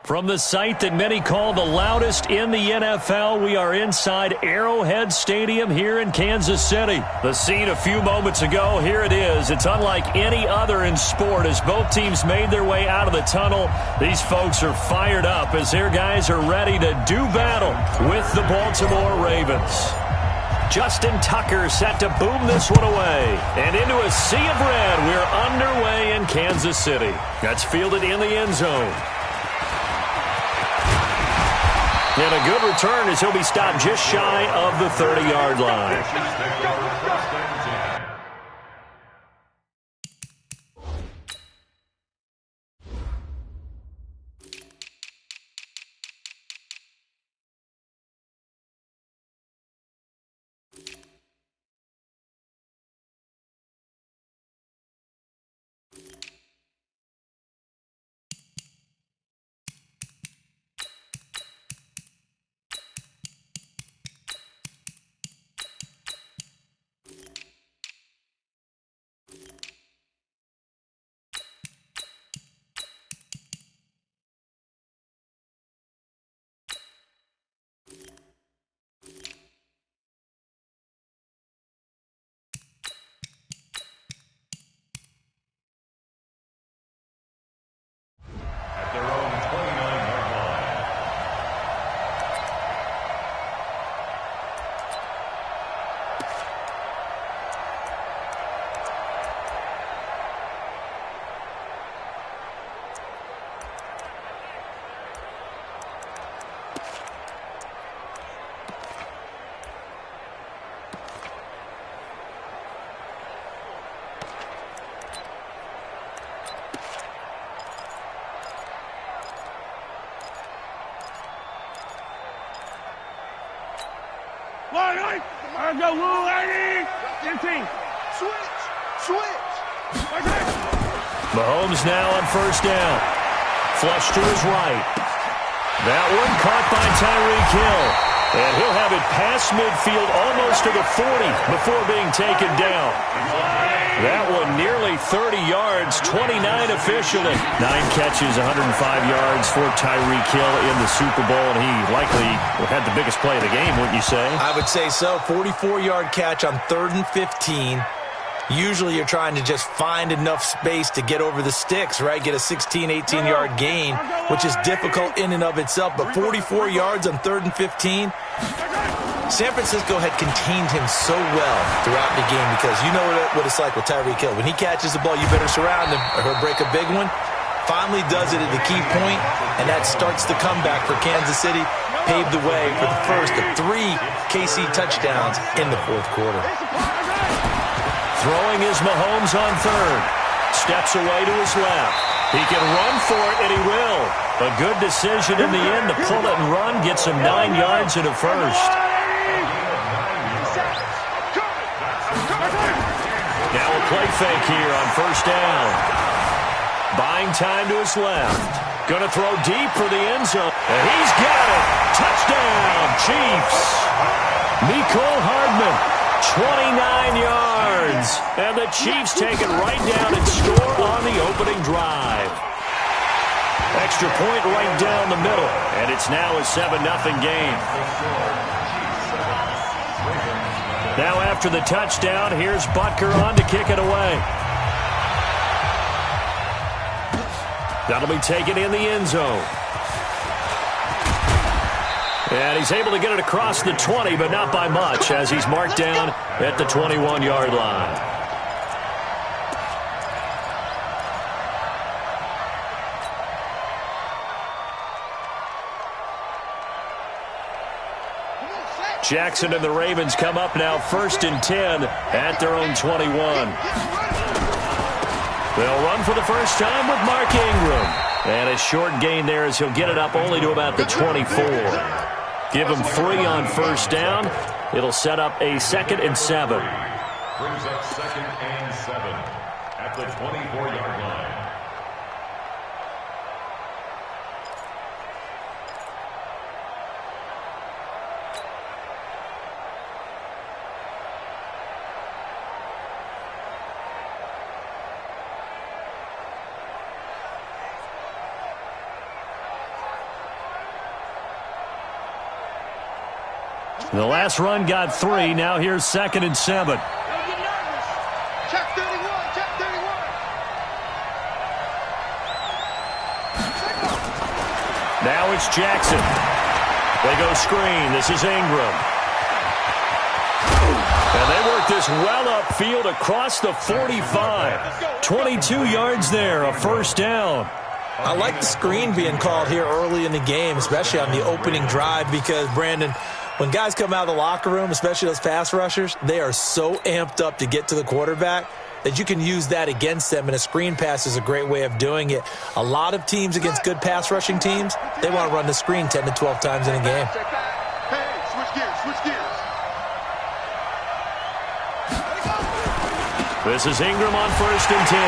From the site that many call the loudest in the NFL, we are inside Arrowhead Stadium here in Kansas City. The scene a few moments ago, here it is. It's unlike any other in sport as both teams made their way out of the tunnel. These folks are fired up as their guys are ready to do battle with the Baltimore Ravens. Justin Tucker set to boom this one away. And into a sea of red, we're underway in Kansas City. That's fielded in the end zone. And a good return as he'll be stopped just shy of the 30-yard line. Mahomes now on first down. Flush to his right. That one caught by Tyreek Hill. And he'll have it past midfield almost to the 40 before being taken down. That one nearly 30 yards, 29 officially. 9 catches, 105 yards for Tyreek Hill in the Super Bowl, and he likely had the biggest play of the game, wouldn't you say? I would say so. 44-yard catch on 3rd and 15. Usually you're trying to just find enough space to get over the sticks, right? Get a 16, 18-yard gain, which is difficult in and of itself. But 44 yards on 3rd and 15. San Francisco had contained him so well throughout the game because you know what it's like with Tyreek Hill. When he catches the ball, you better surround him or he'll break a big one. Finally does it at the key point, and that starts the comeback for Kansas City. Paved the way for the first of 3 KC touchdowns in the 4th quarter. Throwing is Mahomes on 3rd. Steps away to his left. He can run for it, and he will. A good decision in the end to pull it and run. Gets him 9 yards and a first. Now a play fake here on first down. Buying time to his left. Going to throw deep for the end zone. And he's got it. Touchdown, Chiefs. Mecole Hardman. 29 yards. And the Chiefs take it right down and score on the opening drive. Extra point right down the middle. And it's now a 7-0 game. Now after the touchdown, here's Butker on to kick it away. That'll be taken in the end zone. And he's able to get it across the 20, but not by much, as he's marked down at the 21-yard line. Jackson and the Ravens come up now 1st and 10 at their own 21. They'll run for the first time with Mark Ingram. And a short gain there as he'll get it up only to about the 24. Give him 3 on first down. It'll set up a 2nd and 7. Brings up 2nd and 7 at the 24-yard line. The last run got 3. Now here's 2nd and 7. Check 31. Check 31. Now it's Jackson. They go screen. This is Ingram. And they work this well upfield across the 45. 22 yards there, a first down. I like the screen being called here early in the game, especially on the opening drive, because, Brandon, when guys come out of the locker room, especially those pass rushers, they are so amped up to get to the quarterback that you can use that against them, and a screen pass is a great way of doing it. A lot of teams against good pass rushing teams, they want to run the screen 10 to 12 times in a game. Hey, switch gears, switch gears. This is Ingram on 1st and 10.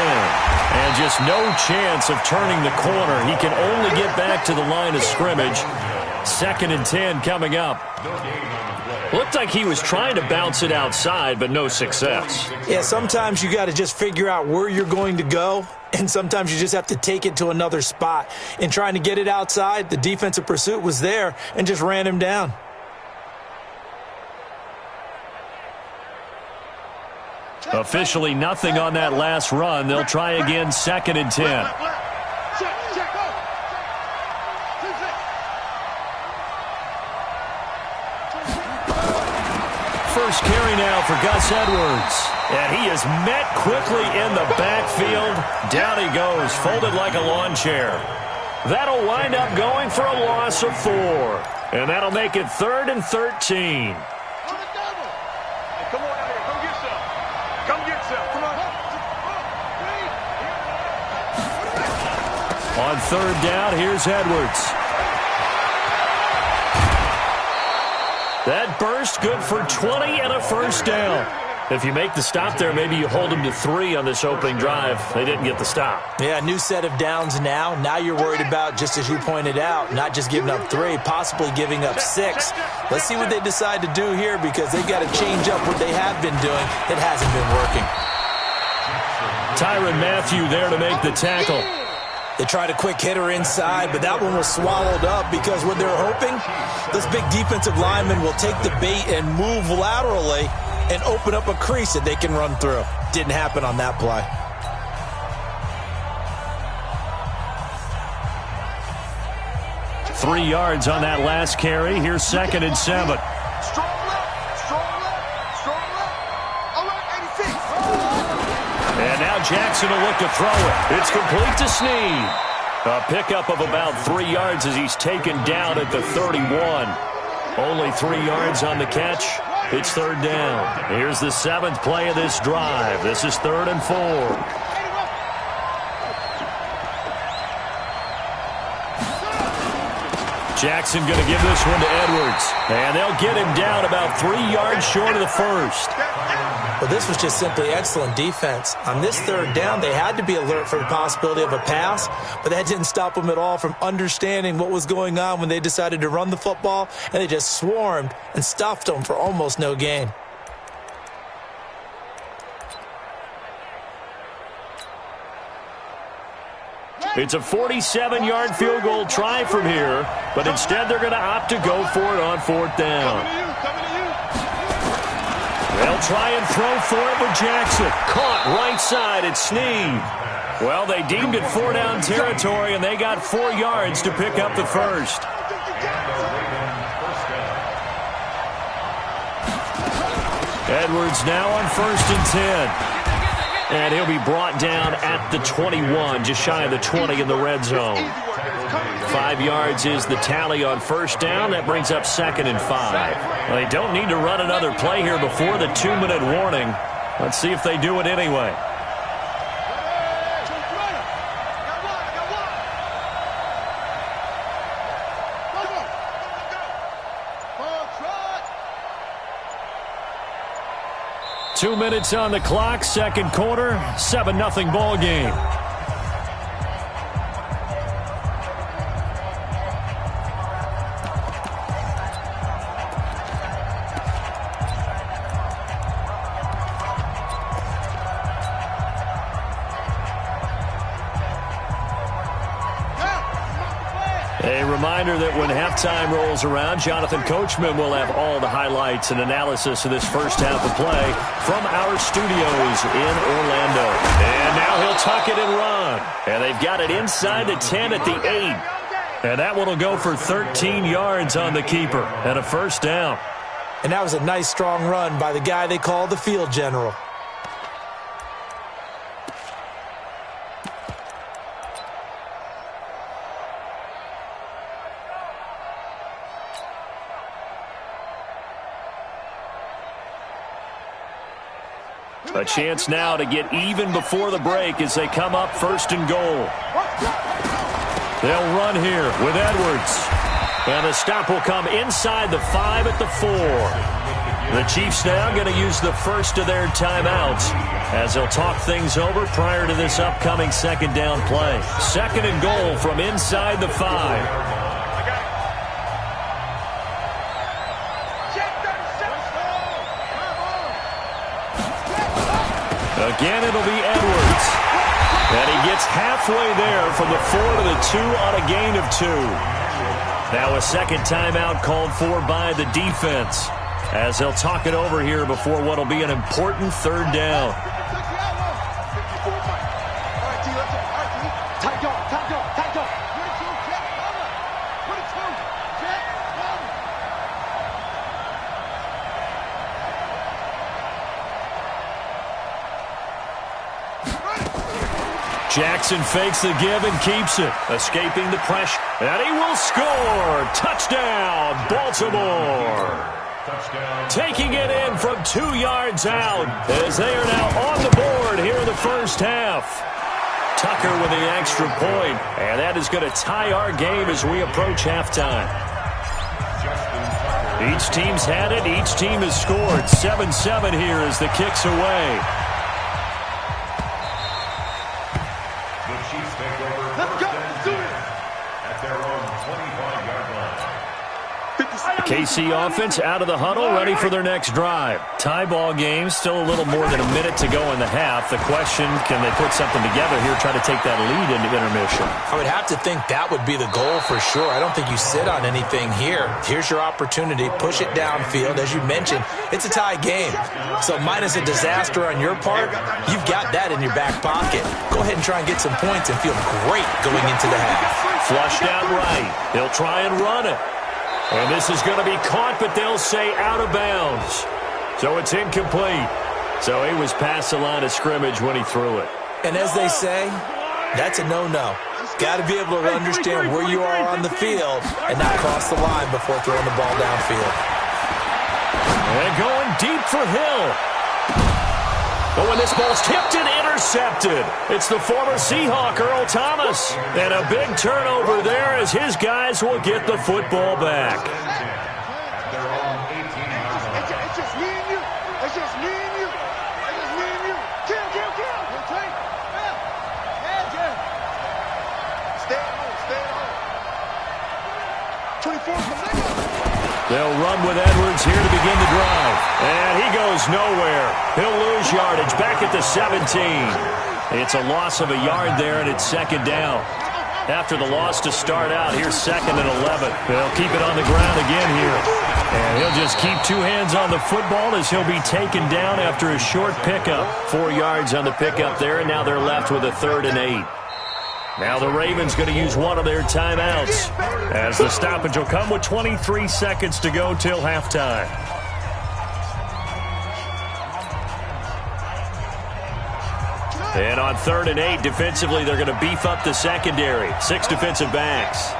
And just no chance of turning the corner. He can only get back to the line of scrimmage. 2nd and 10 coming up. Looked like he was trying to bounce it outside, but no success. Yeah, sometimes you got to just figure out where you're going to go, and sometimes you just have to take it to another spot. In trying to get it outside, the defensive pursuit was there and just ran him down. Officially nothing on that last run. They'll try again, 2nd and 10. First carry now for Gus Edwards. And he is met quickly in the backfield. Down he goes, folded like a lawn chair. That'll wind up going for a loss of 4. And that'll make it 3rd and 13. On 3rd down, here's Edwards. That burst good for 20 and a first down. If you make the stop there, maybe you hold them to 3 on this opening drive. They didn't get the stop. Yeah, new set of downs now. Now you're worried about, just as you pointed out, not just giving up 3, possibly giving up 6. Let's see what they decide to do here, because they've got to change up what they have been doing. It hasn't been working. Tyrann Mathieu there to make the tackle. They tried a quick hitter inside, but that one was swallowed up, because what they're hoping, those big defensive linemen will take the bait and move laterally and open up a crease that they can run through. Didn't happen on that play. Three yards on that last carry. Here's 2nd and 7. Strong left, strong left, strong left. All right, 86. And now Jackson will look to throw it. It's complete to Snead. A pickup of about 3 yards as he's taken down at the 31. Only 3 yards on the catch. It's 3rd down. Here's the 7th play of this drive. This is 3rd and 4. Jackson going to give this one to Edwards. And they'll get him down about 3 yards short of the first. Well, this was just simply excellent defense. On this 3rd down, they had to be alert for the possibility of a pass, but that didn't stop them at all from understanding what was going on when they decided to run the football, and they just swarmed and stuffed them for almost no gain. It's a 47-yard field goal try from here, but instead they're going to opt to go for it on 4th down. They'll try and throw for it with Jackson. Caught right side at Snead. Well, they deemed it 4-down territory, and they got 4 yards to pick up the first. Edwards now on 1st and 10. And he'll be brought down at the 21, just shy of the 20 in the red zone. 5 yards is the tally on 1st down. That brings up 2nd and 5. Well, they don't need to run another play here before the 2-minute warning. Let's see if they do it anyway. Two minutes on the clock, 2nd quarter, 7-0 ball game. A reminder that when halftime rolls around, Jonathan Coachman will have all the highlights and analysis of this first half of play from our studios in Orlando. And now he'll tuck it and run. And they've got it inside the 10 at the 8. And that one will go for 13 yards on the keeper and a first down. And that was a nice, strong run by the guy they call the field general. A chance now to get even before the break as they come up first and goal. They'll run here with Edwards. And the stop will come inside the 5 at the 4. The Chiefs now going to use the first of their timeouts as they'll talk things over prior to this upcoming second down play. Second and goal from inside the 5. Again, it'll be Edwards. And he gets halfway there from the 4 to the 2 on a gain of 2. Now a second timeout called for by the defense as they'll talk it over here before what will be an important third down. Jackson fakes the give and keeps it, escaping the pressure. And he will score. Touchdown, Baltimore. Touchdown. Taking it in from 2 yards out as they are now on the board here in the first half. Tucker with the extra point, and that is going to tie our game as we approach halftime. Each team's had it. Each team has scored. 7-7 here as the kick's away. KC offense out of the huddle, ready for their next drive. Tie ball game, still a little more than a minute to go in the half. The question, can they put something together here, try to take that lead into intermission? I would have to think that would be the goal for sure. I don't think you sit on anything here. Here's your opportunity. Push it downfield. As you mentioned, it's a tie game. So minus a disaster on your part, you've got that in your back pocket. Go ahead and try and get some points and feel great going into the half. Flushed out right. They'll try and run it. And this is going to be caught, but they'll say out of bounds. So it's incomplete. So he was past the line of scrimmage when he threw it. And as they say, that's a no-no. Got to be able to understand where you are on the field and not cross the line before throwing the ball downfield. And going deep for Hill. But when this ball's tipped and intercepted, it's the former Seahawk, Earl Thomas. And a big turnover there as his guys will get the football back. It's just me and you. It's just me and you. It's just me and you. Kill. Stay at home. 24 from there. They'll run with Edwards here to begin the drive. And he goes nowhere. He'll lose yardage back at the 17. It's a loss of a yard there, and it's second down. After the loss to start out, here's second and 11. They'll keep it on the ground again here. And he'll just keep two hands on the football as he'll be taken down after a short pickup. 4 yards on the pickup there, and now they're left with a 3rd and 8. Now the Ravens going to use one of their timeouts as the stoppage will come with 23 seconds to go till halftime. And on 3rd and 8, defensively, they're going to beef up the secondary. 6 defensive backs.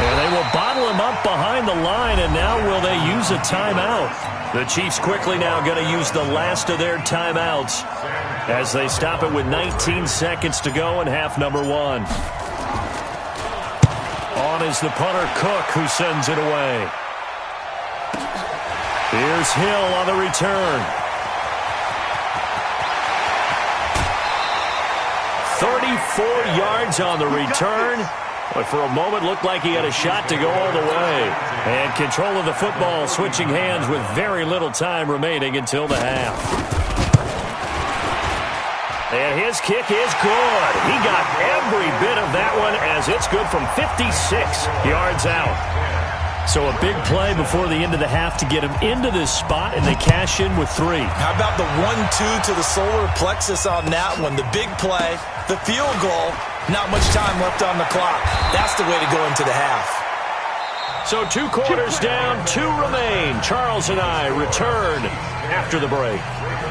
And they will bottle him up behind the line, and now will they use a timeout? The Chiefs quickly now going to use the last of their timeouts as they stop it with 19 seconds to go in half number 1. On is the punter Cook, who sends it away. Here's Hill on the return. 34 yards on the return. But for a moment, looked like he had a shot to go all the way. And control of the football, switching hands with very little time remaining until the half. And his kick is good. He got every bit of that one as it's good from 56 yards out. So a big play before the end of the half to get him into this spot, and they cash in with 3. How about the 1-2 to the solar plexus on that one? The big play, the field goal, not much time left on the clock. That's the way to go into the half. So 2 quarters down, 2 remain. Charles and I return after the break.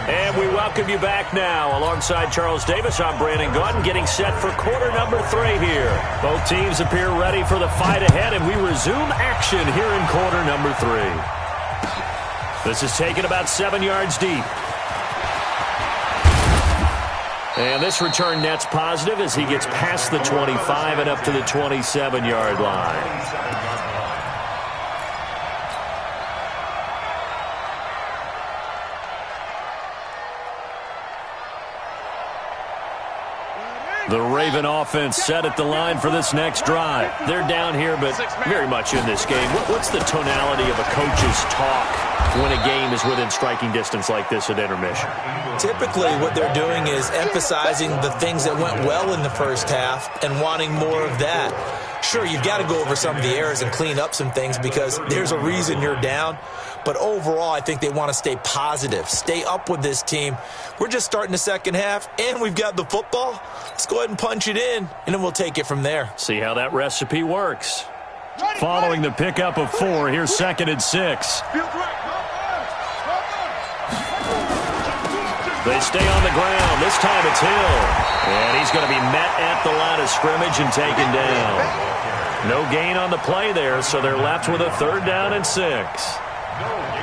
And we welcome you back now. Alongside Charles Davis, I'm Brandon Gaudin, getting set for quarter number 3 here. Both teams appear ready for the fight ahead, and we resume action here in quarter number 3. This is taken about 7 yards deep. And this return net's positive as he gets past the 25 and up to the 27-yard line. The Raven offense set at the line for this next drive. They're down here, but very much in this game. What's the tonality of a coach's talk when a game is within striking distance like this at intermission? Typically, what they're doing is emphasizing the things that went well in the first half and wanting more of that. Sure, you've got to go over some of the errors and clean up some things because there's a reason you're down. But overall, I think they want to stay positive, stay up with this team. We're just starting the second half, and we've got the football. Let's go ahead and punch it in, and then we'll take it from there. See how that recipe works. Following the pickup of 4, here's 2nd and 6. They stay on the ground. This time it's Hill. And he's going to be met at the line of scrimmage and taken down. No gain on the play there, so they're left with a 3rd down and 6.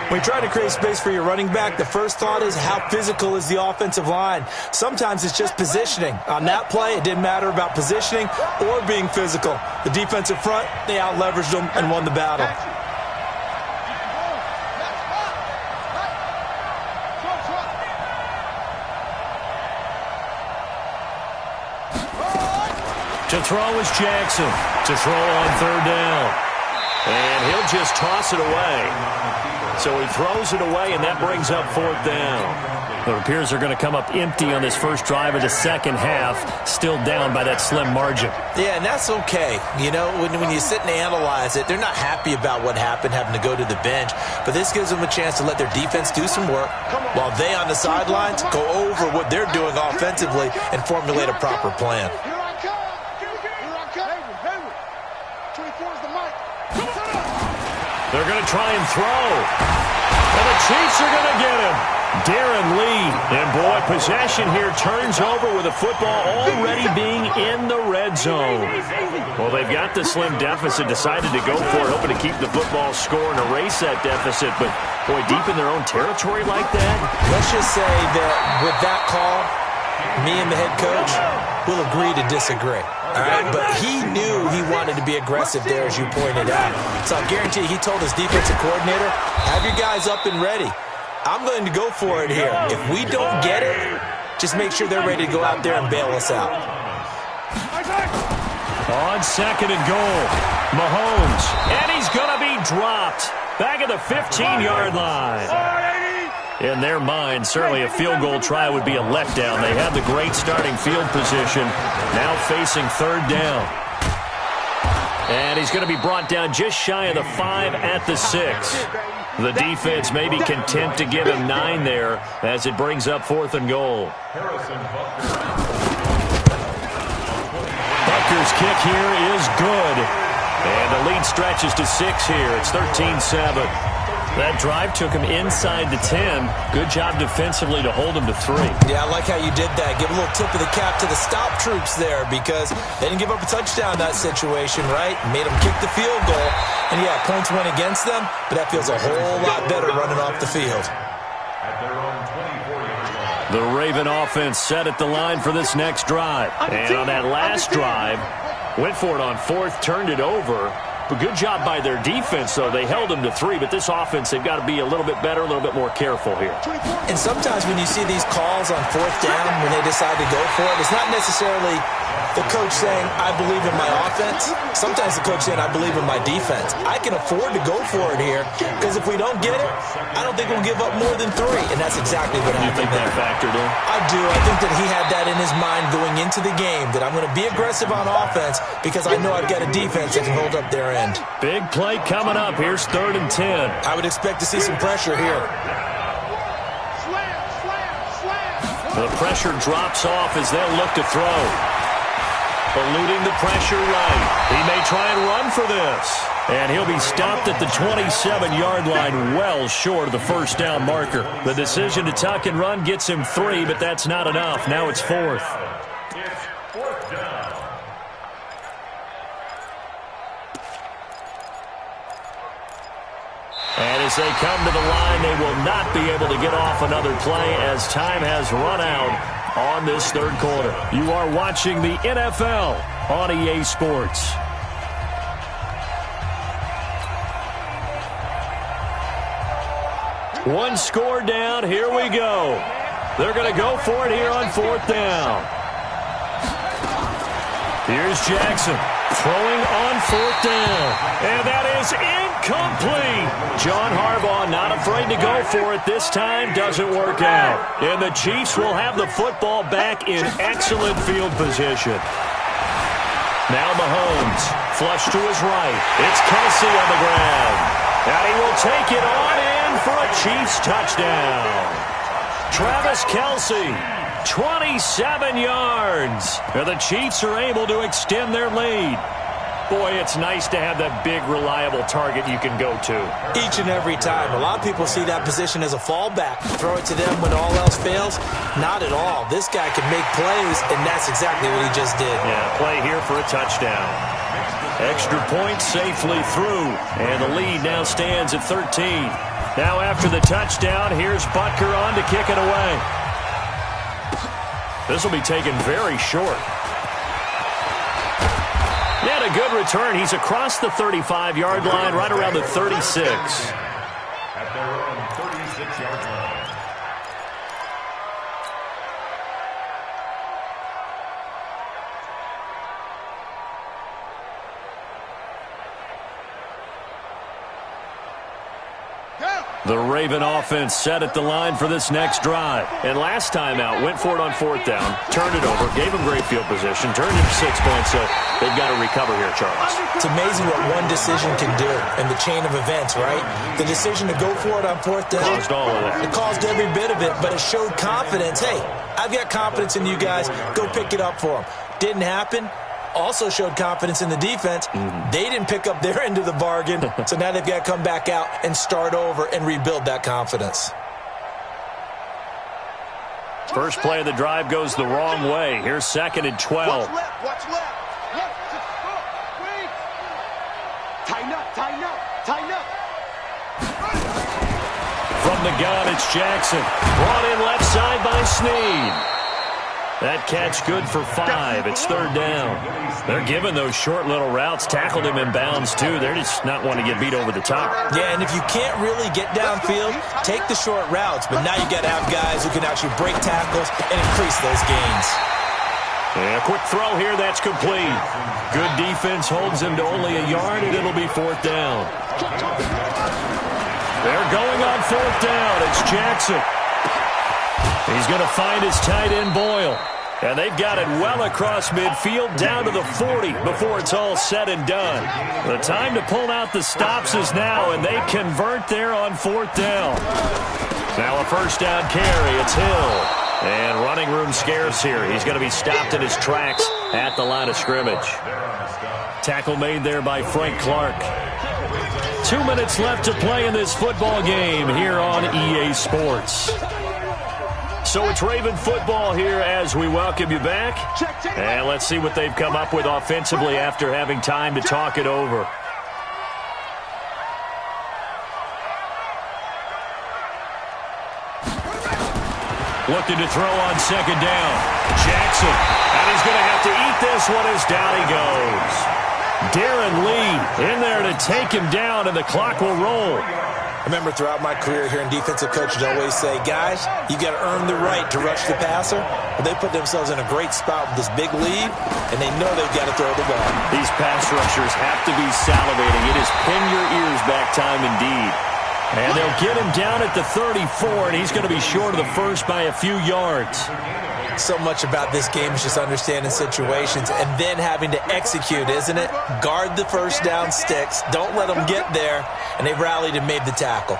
When you try to create space for your running back, the first thought is how physical is the offensive line. Sometimes it's just positioning. On that play, it didn't matter about positioning or being physical. The defensive front, they out-leveraged them and won the battle. To throw is Jackson. To throw on 3rd down. And he'll just toss it away. So he throws it away, and that brings up 4th down. It appears they're going to come up empty on this first drive of the second half, still down by that slim margin. Yeah, and that's okay. You know, when you sit and analyze it, they're not happy about what happened, having to go to the bench. But this gives them a chance to let their defense do some work while they on the sidelines go over what they're doing offensively and formulate a proper plan. They're going to try and throw. And the Chiefs are going to get him. Darren Lee. And, boy, possession here turns over with the football already being in the red zone. Well, they've got the slim deficit, decided to go for it, hoping to keep the football score and erase that deficit. But, boy, deep in their own territory like that. Let's just say that with that call, me and the head coach will agree to disagree. All right, but he knew he wanted to be aggressive there, as you pointed out. So I guarantee he told his defensive coordinator, have your guys up and ready. I'm going to go for it here. If we don't get it, just make sure they're ready to go out there and bail us out. On 2nd and goal, Mahomes, and he's going to be dropped back at the 15-yard line. In their mind, certainly a field goal try would be a letdown. They have the great starting field position, now facing 3rd down. And he's going to be brought down just shy of the 5 at the 6. The defense may be content to give him 9 there as it brings up 4th and goal. Butker's kick here is good. And the lead stretches to 6 here. It's 13-7. That drive took him inside the 10. Good job defensively to hold him to 3. Yeah, I like how you did that. Give a little tip of the cap to the stop troops there because they didn't give up a touchdown in that situation, right? Made them kick the field goal. And, yeah, points went against them, but that feels a whole lot better running off the field. The Raven offense set at the line for this next drive. And on that last drive, went for it on 4th, turned it over. But good job by their defense, though. They held them to 3, but this offense, they've got to be a little bit better, a little bit more careful here. And sometimes when you see these calls on 4th down, when they decide to go for it, it's not necessarily the coach saying, I believe in my offense. Sometimes the coach saying, I believe in my defense. I can afford to go for it here, because if we don't get it, I don't think we'll give up more than 3. And that's exactly what happened. You think that factored in? I do. I think that he had that in his mind going into the game, that I'm going to be aggressive on offense because I know I've got a defense that can hold up their end. Big play coming up. Here's 3rd and 10. I would expect to see some pressure here. The pressure drops off as they'll look to throw. Eluding the pressure right. He may try and run for this. And he'll be stopped at the 27-yard line, well short of the 1st down marker. The decision to tuck and run gets him 3, but that's not enough. Now it's 4th. It's 4th down. And as they come to the line, they will not be able to get off another play as time has run out on this 3rd quarter. You are watching the NFL on EA Sports. One score down. Here we go. They're going to go for it here on 4th down. Here's Jackson throwing on 4th down. And that is incomplete. John Harbaugh not afraid to go for it this time. Doesn't work out. And the Chiefs will have the football back in excellent field position. Now Mahomes, flush to his right. It's Kelsey on the ground. And he will take it on in for a Chiefs touchdown. Travis Kelsey, 27 yards. And the Chiefs are able to extend their lead. Boy, it's nice to have that big, reliable target you can go to. Each and every time. A lot of people see that position as a fallback. Throw it to them when all else fails. Not at all. This guy can make plays, and that's exactly what he just did. Yeah, play here for a touchdown. Extra point safely through, and the lead now stands at 13. Now after the touchdown, here's Butker on to kick it away. This will be taken very short. He had a good return. He's across the 35-yard line, right around the 36. At their own 36-yard line. The Raven offense set at the line for this next drive. And last time out, went for it on 4th down, turned it over, gave him great field position, turned it to 6 points, so they've got to recover here, Charles. It's amazing what one decision can do in the chain of events, right? The decision to go for it on 4th down. Caused all of that. It caused every bit of it, but it showed confidence. Hey, I've got confidence in you guys. Go pick it up for them. Didn't happen. Also showed confidence in the defense. They didn't pick up their end of the bargain, so now they've got to come back out and start over and rebuild that confidence. First play of the drive goes the wrong way. Here's 2nd and 12. Watch left, watch left. Left, wait. Tighten up, tighten up, tighten up. From the gun, it's Jackson. Brought in left side by Snead. That catch good for 5. It's 3rd down. They're giving those short little routes. Tackled him in bounds, too. They're just not wanting to get beat over the top. Yeah, and if you can't really get downfield, take the short routes. But now you got to have guys who can actually break tackles and increase those gains. Yeah, quick throw here. That's complete. Good defense holds him to only a yard, and it'll be 4th down. They're going on 4th down. It's Jackson. He's going to find his tight end, Boyle. And they've got it well across midfield down to the 40 before it's all said and done. The time to pull out the stops is now, and they convert there on 4th down. Now a 1st down carry. It's Hill. And running room scarce here. He's going to be stopped in his tracks at the line of scrimmage. Tackle made there by Frank Clark. 2 minutes left to play in this football game here on EA Sports. So it's Raven football here as we welcome you back. And let's see what they've come up with offensively after having time to talk it over. Looking to throw on 2nd down. Jackson. And he's going to have to eat this one as down he goes. Darren Lee in there to take him down, and the clock will roll. I remember throughout my career hearing defensive coaches always say, guys, you got to earn the right to rush the passer. But they put themselves in a great spot with this big lead, and they know they've got to throw the ball. These pass rushers have to be salivating. It is pin your ears back time indeed. And they'll get him down at the 34, and he's going to be short of the first by a few yards. So much about this game is just understanding situations and then having to execute, isn't it? Guard the first down sticks. Don't let them get there. And they rallied and made the tackle.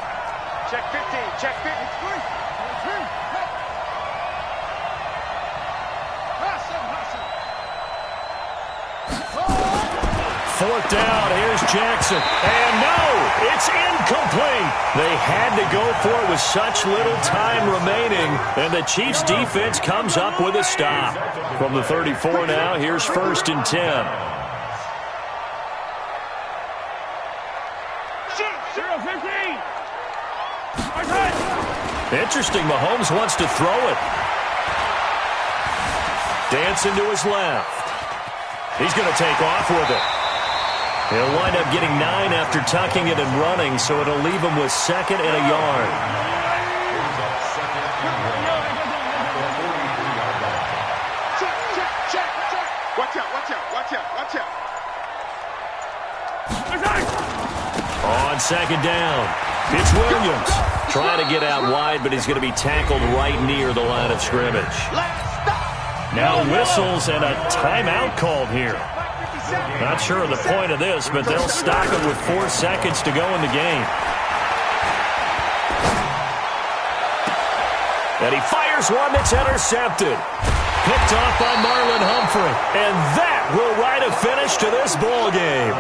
Check 15, check 15. Fourth down, here's Jackson. And no, it's incomplete. They had to go for it with such little time remaining. And the Chiefs defense comes up with a stop. From the 34 now, here's 1st and 10. Interesting, Mahomes wants to throw it. Dancing to his left. He's going to take off with it. He'll wind up getting 9 after tucking it and running, so it'll leave him with 2nd and a yard. Check. Watch out. On 2nd down, it's Williams. Trying to get out wide, but he's going to be tackled right near the line of scrimmage. Now whistles and a timeout called here. Not sure of the point of this, but they'll stop it with 4 seconds to go in the game. And he fires one that's intercepted. Picked off by Marlon Humphrey. And that will write a finish to this ball game.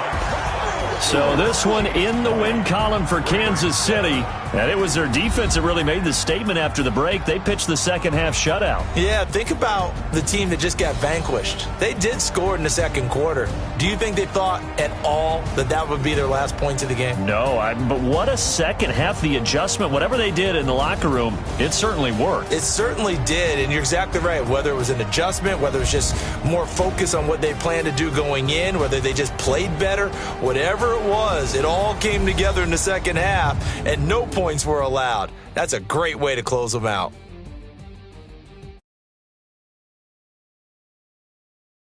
So this one in the win column for Kansas City. And it was their defense that really made the statement after the break. They pitched the second half shutout. Yeah, think about the team that just got vanquished. They did score in the second quarter. Do you think they thought at all that that would be their last points of the game? No, but what a second half. The adjustment, whatever they did in the locker room, it certainly worked. It certainly did, and you're exactly right. Whether it was an adjustment, whether it was just more focus on what they planned to do going in, whether they just played better, whatever it was, it all came together in the second half, and no points were allowed. That's a great way to close them out.